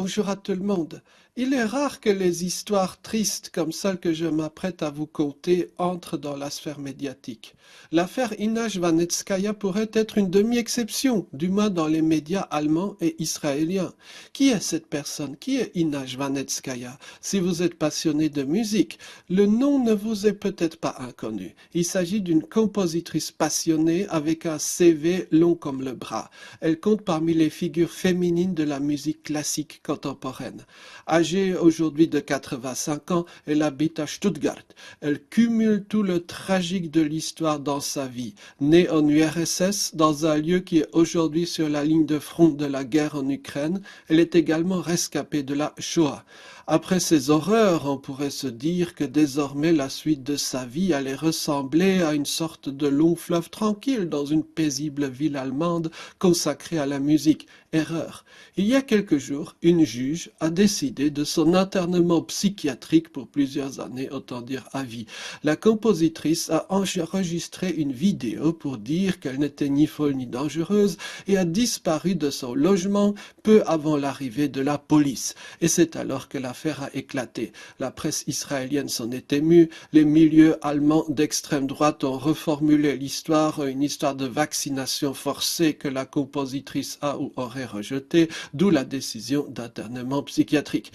bonjour à tout le monde. Il est rare que les histoires tristes comme celle que je m'apprête à vous conter entrent dans la sphère médiatique. L'affaire Inna Jvanetskaya pourrait être une demi-exception, du moins dans les médias allemands et israéliens. Qui est cette personne? Qui est Inna Jvanetskaya? Si vous êtes passionné de musique, le nom ne vous est peut-être pas inconnu. Il s'agit d'une compositrice passionnée avec un CV long comme le bras. Elle compte parmi les figures féminines de la musique classique contemporaine. Âgée aujourd'hui de 85 ans, elle habite à Stuttgart. Elle cumule tout le tragique de l'histoire dans sa vie. Née en URSS, dans un lieu qui est aujourd'hui sur la ligne de front de la guerre en Ukraine, elle est également rescapée de la Shoah. Après ces horreurs, on pourrait se dire que désormais la suite de sa vie allait ressembler à une sorte de long fleuve tranquille dans une paisible ville allemande consacrée à la musique. Erreur. Il y a quelques jours, une juge a décidé de son internement psychiatrique pour plusieurs années, autant dire à vie. La compositrice a enregistré une vidéo pour dire qu'elle n'était ni folle ni dangereuse et a disparu de son logement peu avant l'arrivée de la police. Et c'est alors que l'affaire a éclaté. La presse israélienne s'en est émue, les milieux allemands d'extrême droite ont reformulé l'histoire, une histoire de vaccination forcée que la compositrice a ou aurait rejetée, d'où la décision d'internement psychiatrique.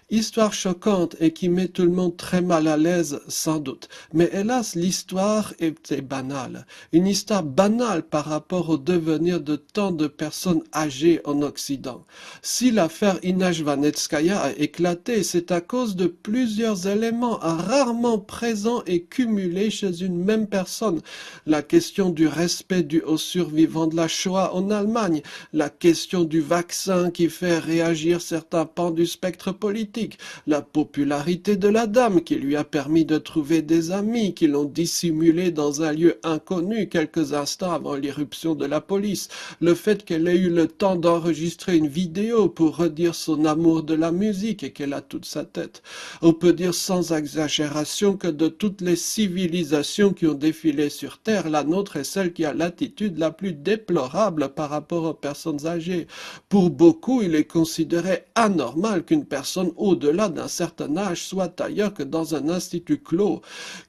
Histoire choquante et qui met tout le monde très mal à l'aise, sans doute. Mais hélas, l'histoire était banale. Une histoire banale par rapport au devenir de tant de personnes âgées en Occident. Si l'affaire Inna Jvanetskaya a éclaté, c'est à cause de plusieurs éléments rarement présents et cumulés chez une même personne. La question du respect dû aux survivants de la Shoah en Allemagne, la question du vaccin qui fait réagir certains pans du spectre politique, la popularité de la dame qui lui a permis de trouver des amis qui l'ont dissimulé dans un lieu inconnu quelques instants avant l'irruption de la police, le fait qu'elle ait eu le temps d'enregistrer une vidéo pour redire son amour de la musique et qu'elle a toute sa tête. On peut dire sans exagération que de toutes les civilisations qui ont défilé sur Terre, la nôtre est celle qui a l'attitude la plus déplorable par rapport aux personnes âgées. Pour beaucoup, il est considéré anormal qu'une personne au-delà d'un certain âge soit ailleurs que dans un institut clos.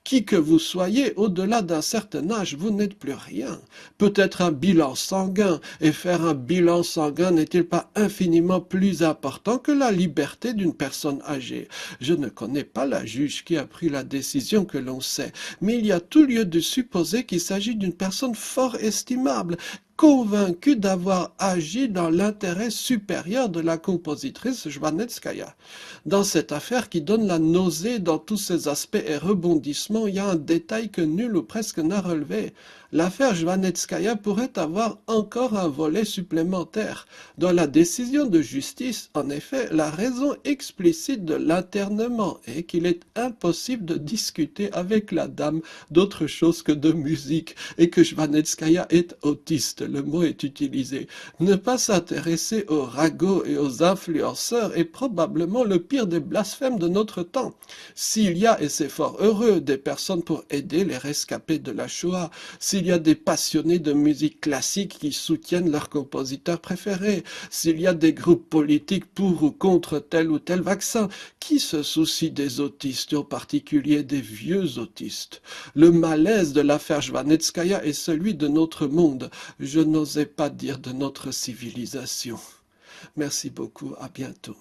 Qui que vous soyez, au-delà d'un certain âge, vous n'êtes plus rien. Peut-être un bilan sanguin, et faire un bilan sanguin n'est-il pas infiniment plus important que la liberté d'une personne âgée? Je ne connais pas la juge qui a pris la décision que l'on sait, mais il y a tout lieu de supposer qu'il s'agit d'une personne fort estimable, convaincu d'avoir agi dans l'intérêt supérieur de la compositrice Jvanetskaya. Dans cette affaire qui donne la nausée dans tous ses aspects et rebondissements, il y a un détail que nul ou presque n'a relevé. L'affaire Jvanetskaya pourrait avoir encore un volet supplémentaire. Dans la décision de justice, en effet, la raison explicite de l'internement est qu'il est impossible de discuter avec la dame d'autre chose que de musique et que Jvanetskaya est autiste. Le mot est utilisé. Ne pas s'intéresser aux ragots et aux influenceurs est probablement le pire des blasphèmes de notre temps. S'il y a, et c'est fort heureux, des personnes pour aider les rescapés de la Shoah, s'il y a des passionnés de musique classique qui soutiennent leurs compositeurs préférés, s'il y a des groupes politiques pour ou contre tel ou tel vaccin, qui se soucie des autistes, et en particulier des vieux autistes? Le malaise de l'affaire Jvanetskaya est celui de notre monde. Je n'osais pas dire de notre civilisation. Merci beaucoup, à bientôt.